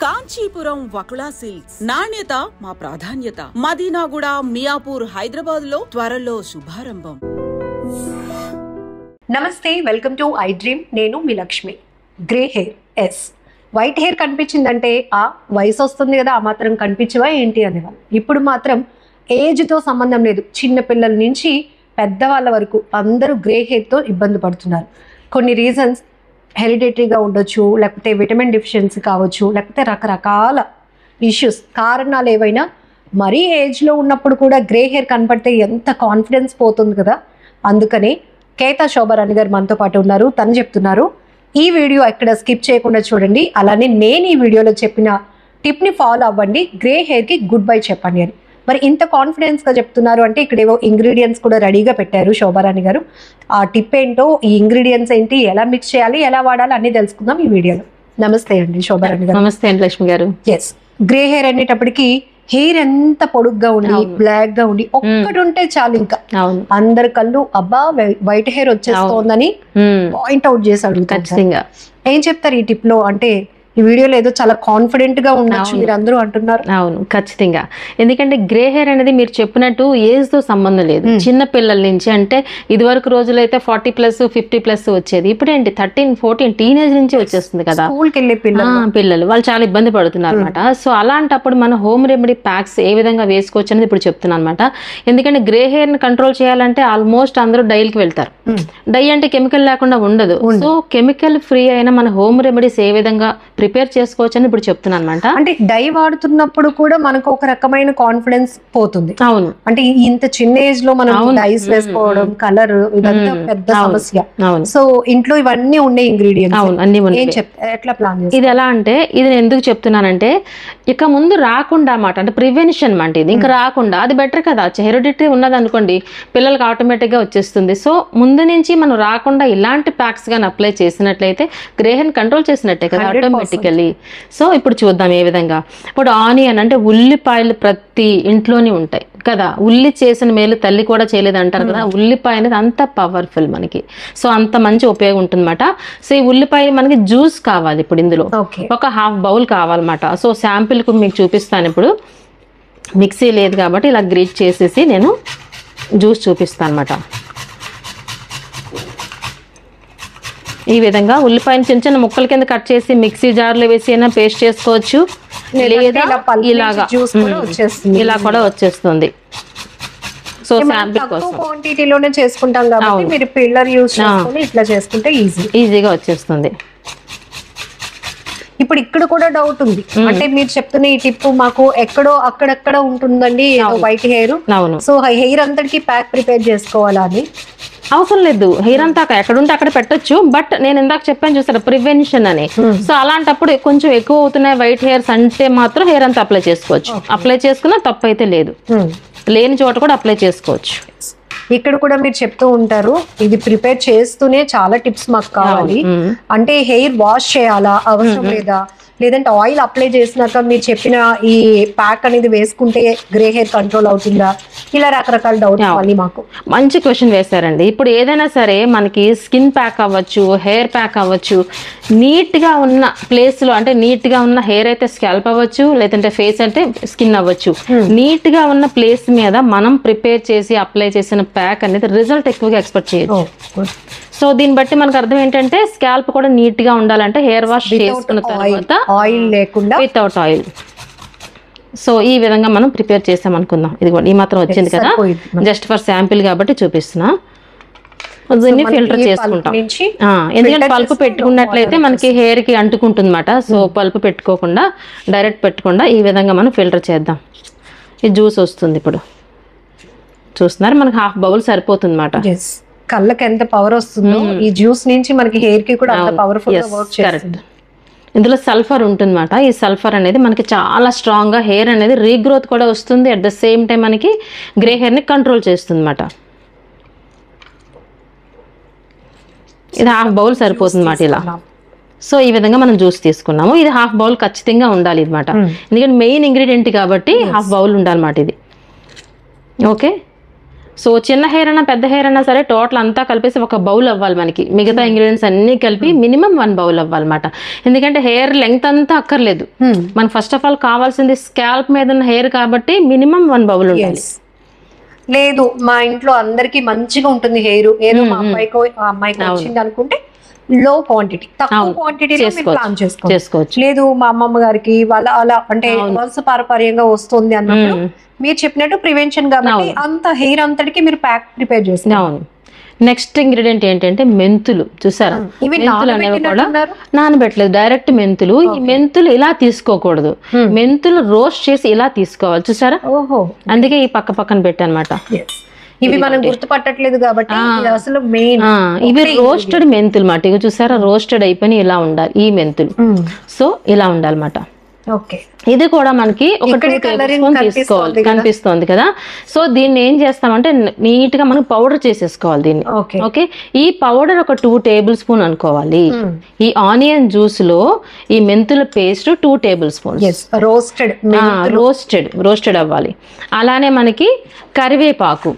Kanchipuram Vakula silks నాణ్యత మా ప్రాధాన్యత. మదీనాగూడ, మియాపూర్, హైదరాబాద్ లో త్వరలో శుభారంభం. నమస్తే, వెల్కమ్ టు ఐ డ్రీమ్. నేను మీ Lakshmi. Grey hair yes, white hair కనిపించిందంటే ఆ వయసు వస్తుంది కదా, ఆ మాత్రం కనిపించవా ఏంటి అనేవాళ్ళు. ఇప్పుడు మాత్రం ఏజ్తో సంబంధం లేదు, చిన్న పిల్లల నుంచి పెద్దవాళ్ళ వరకు అందరూ గ్రే హెయిర్తో ఇబ్బంది పడుతున్నారు. కొన్ని రీజన్స్ హెరిడిటరీగా ఉండొచ్చు, లేకపోతే విటమిన్ డెఫిషియన్సీ కావచ్చు, లేకపోతే రకరకాల ఇష్యూస్, కారణాలు ఏవైనా. మరీ ఏజ్లో ఉన్నప్పుడు కూడా గ్రే హెయిర్ కనపడితే ఎంత కాన్ఫిడెన్స్ పోతుంది కదా. అందుకనే కేతా శోభారాణి గారు మనతో పాటు ఉన్నారు. తను చెప్తున్నారు, ఈ వీడియో ఎక్కడ స్కిప్ చేయకుండా చూడండి. అలానే నేను ఈ వీడియోలో చెప్పిన టిప్ని ఫాలో అవ్వండి, గ్రే హెయిర్కి గుడ్ బై చెప్పండి అని. మరి ఇంత కాన్ఫిడెన్స్గా చెప్తున్నారు అంటే ఇక్కడ ఏవో ఇంగ్రీడియంట్స్ కూడా రెడీగా పెట్టారు శోభారాణి గారు. ఆ టిప్ ఏంటో, ఈ ఇంగ్రీడియంట్స్ ఏంటి, ఎలా మిక్స్ చేయాలి, ఎలా వాడాలి అన్ని తెలుసుకుందాం ఈ వీడియోలో. నమస్తే అండి శోభారాణి గారు. నమస్తే అండి లక్ష్మి గారు. ఎస్, గ్రే హెయిర్ అనేటప్పటికి హెయిర్ ఎంత పొడుగ్గా ఉండి బ్లాక్ గా ఉండి ఒక్కటి ఉంటే చాలు, ఇంకా అందరి కళ్ళు అబ్బా వైట్ హెయిర్ వచ్చేస్తోందని పాయింట్ అవుట్ చేసి అడుగుతారు. ఏం చెప్తారు ఈ టిప్ లో? అంటే ఈ వీడియోలో ఏదో చాలా కాన్ఫిడెంట్ గా ఉండొచ్చు మీరు అందరూ అంటున్నారు. అవును, ఖచ్చితంగా. ఎందుకంటే గ్రే హెయిర్ అనేది మీరు చెప్పినట్టు ఏజ్ తో సంబంధం లేదు. చిన్న పిల్లల నుంచి, అంటే ఇదివరకు రోజులైతే 40+ 50+ వచ్చేది, ఇప్పుడు ఏంటి 13, 14 టీనేజ్ నుంచి వచ్చేస్తుంది కదా. స్కూల్కి వెళ్ళే పిల్లలు వాళ్ళు చాలా ఇబ్బంది పడుతున్నారు అనమాట. సో అలాంటప్పుడు మన హోమ్ రెమెడీ ప్యాక్స్ ఏ విధంగా వేసుకోవచ్చు అనేది ఇప్పుడు చెప్తున్నాను అనమాట. ఎందుకంటే గ్రే హెయిర్ ని కంట్రోల్ చేయాలంటే ఆల్మోస్ట్ అందరూ డైకి వెళ్తారు. డై అంటే కెమికల్ లేకుండా ఉండదు. సో కెమికల్ ఫ్రీ అయిన మన హోమ్ రెమెడీస్ ఏ విధంగా ప్రిపేర్ చేసుకోవచ్చు అని ఇప్పుడు చెప్తున్నాను అనమాట. అంటే డై వాడుతున్నప్పుడు కూడా మనకు ఒక రకమైన కాన్ఫిడెన్స్ పోతుంది. అవును, అంటే ఇంత చిన్న ఏజ్ లో మనం డైస్ వేసుకోవడం, కలర్, ఇదంతా పెద్ద సమస్య. సో ఇంట్లో ఇవన్నీ ఉండే ఇంగ్రీడియంట్స్. అవును, అన్ని ఎట్లా ప్లాన్ చేస్తారు? ఇది ఎలా అంటే, ఇది నేను ఎందుకు చెప్తున్నానంటే ఇక ముందు రాకుండా అన్నమాట, అంటే ప్రివెన్షన్ అంటే ఇది ఇంకా రాకుండా అది బెటర్ కదా. హెరిడిటరీ ఉన్నది అనుకోండి, పిల్లలకి ఆటోమేటిక్ గా వచ్చేస్తుంది. సో ముందు నుంచి మనం రాకుండా ఇలాంటి ప్యాక్స్ గాని అప్లై చేసినట్లయితే గ్రే హెయిర్ కంట్రోల్ చేసినట్టే కదా ఆటోమేటికల్లీ. సో ఇప్పుడు చూద్దాం ఏ విధంగా. ఇప్పుడు ఆనియన్ అంటే ఉల్లిపాయలు ప్రతి ఇంట్లోనే ఉంటాయి కదా. ఉల్లి చేసిన మేలు తల్లి కూడా చేయలేదు అంటారు కదా. ఉల్లిపాయ అనేది అంత పవర్ఫుల్ మనకి, సో అంత మంచి ఉపయోగం ఉంటుంది అనమాట. సో ఈ ఉల్లిపాయ మనకి జ్యూస్ కావాలి. ఇప్పుడు ఇందులో ఒక 1/2 బౌల్ కావాలన్నమాట. సో శాంపిల్ కు మీకు చూపిస్తాను. ఇప్పుడు మిక్సీ లేదు కాబట్టి ఇలా గ్రేట్ చేసేసి నేను జ్యూస్ చూపిస్తాను అనమాట. ఈ విధంగా ఉల్లిపాయని చిన్న చిన్న ముక్కల కింద కట్ చేసి మిక్సీ జార్లో వేసి అయినా పేస్ట్ చేసుకోవచ్చు, లేదా ఇలాగా ఇలా కూడా వచ్చేస్తుంది. సో శాంపిల్ కోసం క్వాంటిటీలోనే చేసుకుంటాం కాబట్టి మీరు పిల్లర్ యూస్ చేసుకొని ఇట్లా చేసుకుంటే ఈజీగా వచ్చేస్తుంది. ఇప్పుడు ఇక్కడ కూడా డౌట్ ఉంది, అంటే మీరు చెప్తున్న ఈ టిప్ మాకు ఎక్కడో అక్కడక్కడ ఉంటుందండి వైట్ హెయిర్. సో హెయిర్ అంతటికి ప్యాక్ ప్రిపేర్ చేసుకోవాలా అని అవసరం లేదు. హెయిర్ అంతా ఎక్కడుంటే అక్కడ పెట్టొచ్చు. బట్ నేను ఇందాక చెప్పాను చూసారా, ప్రివెన్షన్ అని. సో అలాంటప్పుడు కొంచెం ఎక్కువ అవుతున్నాయి వైట్ హెయిర్స్ అంటే మాత్రం హెయిర్ అంతా అప్లై చేసుకోవచ్చు. అప్లై చేసుకున్నా తప్పు అయితే లేదు, లేని చోట కూడా అప్లై చేసుకోవచ్చు. ఇక్కడ కూడా మీరు చెప్తూ ఉంటారు, ఇది ప్రిపేర్ చేస్తూనే చాలా టిప్స్ మాకు కావాలి. అంటే హెయిర్ వాష్ చేయాలా, అవసరం లేదా, లేదంటే ఆయిల్ అప్లై చేసినాక మీరు చెప్పిన ఈ ప్యాక్ అనేది వేసుకుంటే గ్రే హెయిర్ కంట్రోల్ అవుతుందా, ఇలా రకరకాల డౌట్స్ మళ్ళీ మాకు. మంచి క్వశ్చన్ వేశారండి. ఇప్పుడు ఏదైనా సరే మనకి స్కిన్ ప్యాక్ అవ్వచ్చు, హెయిర్ ప్యాక్ అవ్వచ్చు, నీట్ గా ఉన్న ప్లేస్ లో, అంటే నీట్ గా ఉన్న హెయిర్ అయితే స్కాల్ప్ అవ్వచ్చు, లేదంటే ఫేస్ అంటే స్కిన్ అవ్వచ్చు, నీట్ గా ఉన్న ప్లేస్ మీద మనం ప్రిపేర్ చేసి అప్లై చేసిన ప్యాక్ అనేది రిజల్ట్ ఎక్కువగా ఎక్స్పెక్ట్ చేయొచ్చు. సో దీన్ని బట్టి మనకు అర్థం ఏంటంటే స్కాల్ప్ కూడా నీట్ గా ఉండాలంటే హెయిర్ వాష్ చేసుకున్న తర్వాత ఆయిల్ లేకుండా, వితౌట్ ఆయిల్. సో ఈ విధంగా మనం ప్రిపేర్ చేసాం అనుకుందాం. ఇది కూడా ఈ మాత్రం వచ్చింది కదా, జస్ట్ ఫర్ శాంపిల్ కాబట్టి చూపిస్తున్నా. దీన్ని ఫిల్టర్ చేసుకుంటాం. ఎందుకంటే పల్పు పెట్టుకున్నట్లయితే మనకి హెయిర్ కి అంటుకుంటుంది అనమాట. సో పల్పు పెట్టుకోకుండా, డైరెక్ట్ పెట్టకుండా ఈ విధంగా మనం ఫిల్టర్ చేద్దాం. ఈ జ్యూస్ వస్తుంది. ఇప్పుడు చూస్తున్నారు, మనకి 1/2 బౌల్ సరిపోతుంది అనమాట. కళ్ళకి ఎంత పవర్ వస్తుందో ఈ జ్యూస్ నుంచి మనకి హెయిర్ కి కూడా అంత పవర్ఫుల్ గా వర్క్ చేస్తుంది. ఇందులో సల్ఫర్ ఉంటుందన్నమాట. ఈ సల్ఫర్ అనేది మనకి చాలా స్ట్రాంగ్ గా హెయిర్ అనేది రీగ్రోత్ కూడా వస్తుంది. అట్ ద సేమ్ టైం మనకి గ్రే హెయిర్ ని కంట్రోల్ చేస్తుంది అనమాట. ఇది 1/2 బౌల్ సరిపోతుంది అన్నమాట ఇలా. సో ఈ విధంగా మనం జ్యూస్ తీసుకున్నాము. ఇది 1/2 బౌల్ ఖచ్చితంగా ఉండాలి అనమాట. ఎందుకంటే మెయిన్ ఇంగ్రీడియంట్ కాబట్టి 1/2 బౌల్ ఉండాలన్నమాట ఇది. ఓకే, సో చిన్న హెయిర్ అయినా పెద్ద హెయిర్ అయినా సరే టోటల్ అంతా కలిపేసి ఒక బౌల్ అవ్వాలి మనకి. మిగతా ఇంగ్రీడియంట్స్ అన్ని కలిపి మినిమం 1 బౌల్ అవ్వాలన్నమాట. ఎందుకంటే హెయిర్ లెంగ్త్ అంతా అక్కర్లేదు, మనకు ఫస్ట్ ఆఫ్ ఆల్ కావాల్సింది స్కాల్ప్ మీద ఉన్న హెయిర్ కాబట్టి మినిమం 1 బౌల్ ఉండాలి. లేదు మా ఇంట్లో అందరికి మంచిగా ఉంటుంది హెయిర్, ఏదో మా అమ్మాయికి వచ్చింది అనుకుంటే లో క్వాంటిటీ, తక్కువ క్వాంటిటీలో ప్లాన్ చేసుకోవచ్చు. లేదు మా అమ్మమ్మ గారికి వాళ్ళ అలా అంటే వంశపారపర్యంగా వస్తుంది అన్నప్పుడు మీరు చెప్పినట్టు ప్రివెన్షన్ కాబట్టి అంత హెయిర్ అంతటికి మీరు ప్యాక్ ప్రిపేర్ చేస్తారు. నెక్స్ట్ ఇంగ్రీడియంట్ ఏంటంటే మెంతులు. చూసారా, మెంతులు అనేవి కూడా నానబెట్టలేదు, డైరెక్ట్ మెంతులు. ఈ మెంతులు ఇలా తీసుకోకూడదు, మెంతులు రోస్ట్ చేసి ఇలా తీసుకోవాలి. చూసారా, అందుకే ఈ పక్కన పెట్టానమాట. ఇవి మనం గుర్తుపట్టట్లేదు కాబట్టి అసలు మెయిన్ ఇవి రోస్టెడ్ మెంతులు మాట. ఇవి చూసారా, రోస్టెడ్ అయిపోయి ఇలా ఉండాలి ఈ మెంతులు. సో ఇలా ఉండాలన్నమాట. ఇది కూడా మనకి ఒక 2 టేబుల్ స్పూన్ తీసుకోవాలి, కనిపిస్తుంది కదా. సో దీన్ని ఏం చేస్తామంటే నీట్ గా మనం పౌడర్ చేసేసుకోవాలి దీన్ని. ఓకే, ఈ పౌడర్ ఒక 2 టేబుల్ స్పూన్ అనుకోవాలి. ఈ ఆనియన్ జ్యూస్ లో ఈ మెంతుల పేస్ట్ 2 టేబుల్ స్పూన్ రోస్టెడ్ అవ్వాలి. అలానే మనకి కరివేపాకు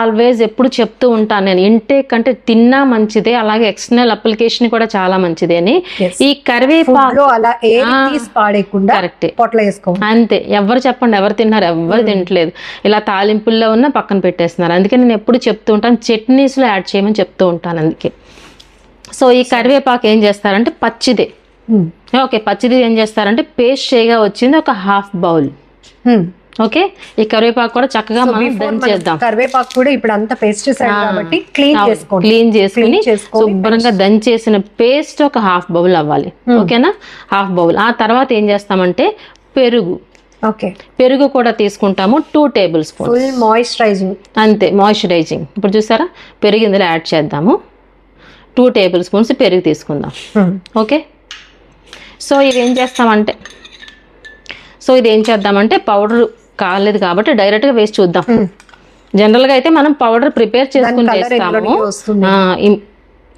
ఆల్వేస్ ఎప్పుడు చెప్తూ ఉంటాను నేను, ఇంటేక్ అంటే తిన్నా మంచిదే, అలాగే ఎక్స్టర్నల్ అప్లికేషన్ కూడా చాలా మంచిదే అని. ఈ కరివేపాకు కరెక్ట్ అంతే. ఎవరు చెప్పండి, ఎవరు తిన్నారు? ఎవరు తినట్లేదు. ఇలా తాలింపుల్లో ఉన్న పక్కన పెట్టేస్తున్నారు. అందుకే నేను ఎప్పుడు చెప్తూ ఉంటాను చట్నీస్ లో యాడ్ చేయమని చెప్తూ ఉంటాను. అందుకే సో ఈ కరివేపాకు ఏం చేస్తారంటే పచ్చిదే. ఓకే, పచ్చిది ఏం చేస్తారంటే పేస్ట్ చేయగా వచ్చింది ఒక 1/2 బౌల్. ఓకే, ఈ కరివేపాకు కూడా చక్కగా మనం దంచేద్దాం. కరివేపాకు కూడా ఇప్పుడు అంతా పెస్టిసైడ్ కాబట్టి క్లీన్ చేసుకుని శుభ్రంగా దంచేసిన పేస్ట్ ఒక 1/2 బౌల్ అవ్వాలి. ఓకేనా, 1/2 బౌల్. ఆ తర్వాత ఏం చేస్తామంటే పెరుగు కూడా తీసుకుంటాము 2 టేబుల్ స్పూన్. మాయిశ్చరైజింగ్ అంతే, మాయిశ్చరైజింగ్. ఇప్పుడు చూసారా, పెరుగు ఇందులో యాడ్ చేద్దాము. 2 టేబుల్ స్పూన్స్ పెరుగు తీసుకుందాం. ఓకే, సో ఇది ఏం చేద్దామంటే పౌడర్ కాలేదు కాబట్టి డైరెక్ట్ గా వేసి చూద్దాం. జనరల్ గా అయితే మనం పౌడర్ ప్రిపేర్ చేసుకుని వేస్తాము.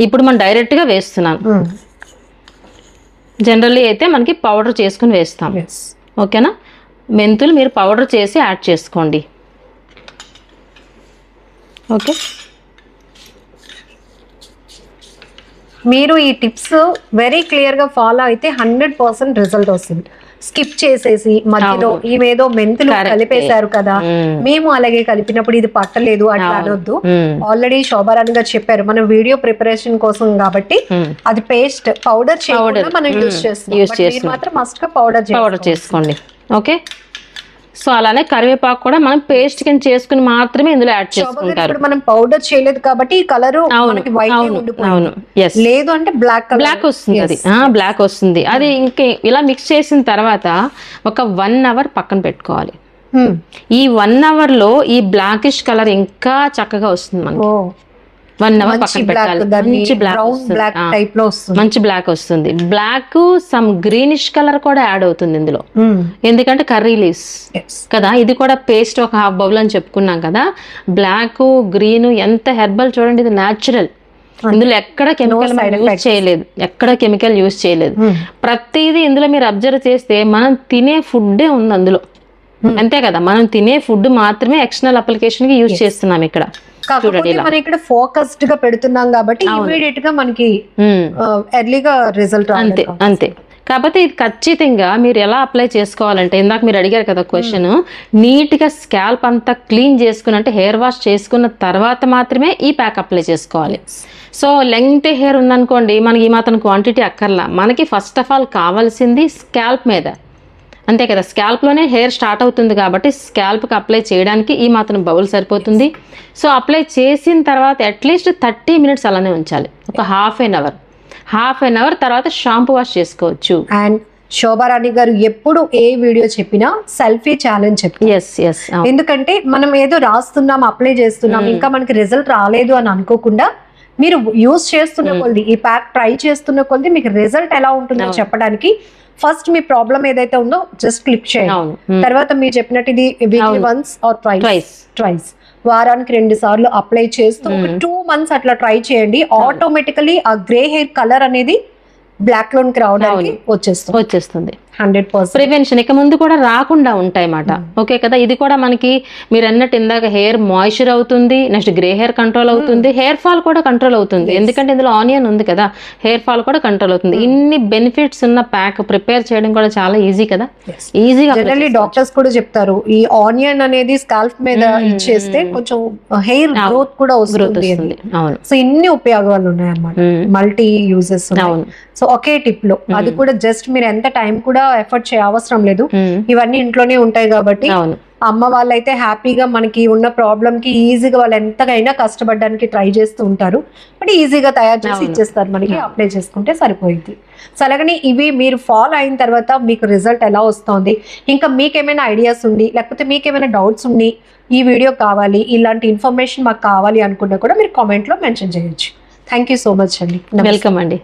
ఇప్పుడు మనం డైరెక్ట్ గా వేస్తున్నాను. జనరల్లీ అయితే మనకి పౌడర్ చేసుకుని వేస్తాం. ఓకేనా, మెంతులు మీరు పౌడర్ చేసి యాడ్ చేసుకోండి. ఓకే, మీరు ఈ టిప్స్ వెరీ క్లియర్ గా ఫాలో అయితే 100% రిజల్ట్ వస్తుంది. స్కిప్ చేసేసి మధ్యలో ఇవేదో మెంతులు కలిపేశారు కదా, మేము అలాగే కలిపినప్పుడు ఇది పట్టలేదు అట్లా అనొద్దు. ఆల్రెడీ శోభారాణి గారు చెప్పారు, మనం వీడియో ప్రిపరేషన్ కోసం కాబట్టి అది పేస్ట్ పౌడర్ చేయకుండా మనం యూజ్ చేస్తాం. మాత్రం మస్ట్ గా పౌడర్ చేసుకోండి. ఓకే, సో అలానే కరివేపాకు కూడా మనం పేస్ట్ కింద చేసుకుని మాత్రమే ఇందులో యాడ్ చేసుకుంటారు. మనం పౌడర్ చేయలేదు కాబట్టి ఈ కలర్ లేదు అంటే బ్లాక్ వస్తుంది. అది బ్లాక్ వస్తుంది. అది ఇంకే ఇలా మిక్స్ చేసిన తర్వాత ఒక 1 అవర్ పక్కన పెట్టుకోవాలి. ఈ 1 అవర్ లో ఈ బ్లాకిష్ కలర్ ఇంకా చక్కగా వస్తుంది మనకి. 1 అవర్ పక్కన పెట్టాలి. మంచి బ్లాక్ వస్తుంది. బ్లాక్ సమ్ గ్రీనిష్ కలర్ కూడా యాడ్ అవుతుంది ఇందులో, ఎందుకంటే కర్రీ లీవ్స్ కదా. ఇది కూడా పేస్ట్ ఒక 1/2 బౌల్ అని చెప్పుకున్నాం కదా. బ్లాక్ గ్రీన్ ఎంత హెర్బల్ చూడండి, ఇది న్యాచురల్. ఇందులో ఎక్కడ కెమికల్ యూజ్ చేయలేదు. ప్రతిదీ ఇందులో మీరు అబ్జర్వ్ చేస్తే మనం తినే ఫుడ్డే ఉంది అందులో, అంతే కదా. మనం తినే ఫుడ్ మాత్రమే ఎక్స్టర్నల్ అప్లికేషన్ కి యూజ్ చేస్తున్నాం ఇక్కడ. మనం ఇక్కడ ఫోకస్డ్ గా పెడుతున్నాం కాబట్టి ఇమీడియట్ గా మనకి ఎర్లీగా రిజల్ట్ అంతే. కాకపోతే ఇది ఖచ్చితంగా మీరు ఎలా అప్లై చేసుకోవాలంటే, ఇందాక మీరు అడిగారు కదా క్వశ్చన్, నీట్ గా స్కాల్ప్ అంతా క్లీన్ చేసుకుని అంటే హెయిర్ వాష్ చేసుకున్న తర్వాత మాత్రమే ఈ ప్యాక్ అప్లై చేసుకోవాలి. సో లెంగ్త్ హెయిర్ ఉందనుకోండి, మనకి ఈ మాత్రం క్వాంటిటీ అక్కర్లా. మనకి ఫస్ట్ ఆఫ్ ఆల్ కావాల్సింది స్కాల్ప్ మీద, అంతే కదా. స్కాల్ప్ లోనే హెయిర్ స్టార్ట్ అవుతుంది కాబట్టి స్కాల్ప్ కి అప్లై చేయడానికి ఈ మాత్రం బౌల్ సరిపోతుంది. సో అప్లై చేసిన తర్వాత అట్లీస్ట్ 30 మినిట్స్ అలానే ఉంచాలి, ఒక హాఫ్ ఎన్ అవర్ తర్వాత షాంపూ వాష్ చేసుకోవచ్చు. అండ్ శోభారాణి గారు ఎప్పుడు ఏ వీడియో చెప్పినా సెల్ఫీ ఛాలెంజ్ చెప్పి, ఎందుకంటే మనం ఏదో రాస్తున్నాం అప్లై చేస్తున్నాం ఇంకా మనకి రిజల్ట్ రాలేదు అని అనుకోకుండా మీరు యూజ్ చేస్తున్న కొద్ది ఈ ప్యాక్ ట్రై చేస్తున్న కొద్ది మీకు రిజల్ట్ ఎలా ఉంటుందో చెప్పడానికి ఫస్ట్ మీ ప్రాబ్లం ఏదైతే ఉందో జస్ట్ క్లిక్ చేయండి. తర్వాత మీరు చెప్పినట్టు ఇది వీక్లీ వన్స్ ఆర్ ట్వైస్ వారానికి 2 సార్లు అప్లై చేస్తూ 2 months అట్లా ట్రై చేయండి. ఆటోమేటికలీ ఆ గ్రే హెయిర్ కలర్ అనేది బ్లాక్ లోనికి రావడానికి వచ్చేస్తుంది. 100%. ప్రివెన్షన్ ఇక ముందు కూడా రాకుండా ఉంటాయి అన్నమాట. ఓకే కదా, ఇది కూడా మనకి మీరు అన్నట్టు ఇందాక హెయిర్ మాయిశ్చర్ అవుతుంది, నెక్స్ట్ గ్రే హెయిర్ కంట్రోల్ అవుతుంది, హెయిర్ ఫాల్ కూడా కంట్రోల్ అవుతుంది. ఎందుకంటే ఇందులో ఆనియన్ ఉంది కదా, హెయిర్ ఫాల్ కూడా కంట్రోల్ అవుతుంది. ఇన్ని బెనిఫిట్స్ ఉన్న ప్యాక్ ప్రిపేర్ చేయడం కూడా చాలా ఈజీ కదా, ఈజీగా. జనరల్లీ డాక్టర్స్ కూడా చెప్తారు ఈ ఆనియన్ అనేది స్కాల్ప్ మీద ఇచ్చేస్తే కొంచెం హెయిర్ గ్రోత్ కూడా వస్తుంది. సో ఇన్ని ఉపయోగాలు ఉన్నాయి అన్నమాట, మల్టీ యూజెస్. సో ఒకే టిప్ లో అది కూడా జస్ట్ మీరు ఎంత టైం కూడా ఎఫర్ట్ చేయ అవసరం లేదు, ఇవన్నీ ఇంట్లోనే ఉంటాయి కాబట్టి అమ్మ వాళ్ళైతే హ్యాపీగా మనకి ఉన్న ప్రాబ్లమ్ కి ఈజీగా వాళ్ళు ఎంతకైనా కష్టపడడానికి ట్రై చేస్తూ ఉంటారు, బట్ ఈజీగా తయారు చేసి ఇచ్చేస్తారు మనకి, అప్లై చేసుకుంటే సరిపోయింది. సో అలాగని ఇవి మీరు ఫాలో అయిన తర్వాత మీకు రిజల్ట్ ఎలా వస్తుంది, ఇంకా మీకేమైనా ఐడియాస్ ఉండి లేకపోతే మీకేమైనా డౌట్స్ ఉండి ఈ వీడియో కావాలి, ఇలాంటి ఇన్ఫర్మేషన్ మాకు కావాలి అనుకున్నా కూడా మీరు కామెంట్ లో మెన్షన్ చేయొచ్చు. థ్యాంక్ యూ సో మచ్ అండి. వెల్కమ్ అండి.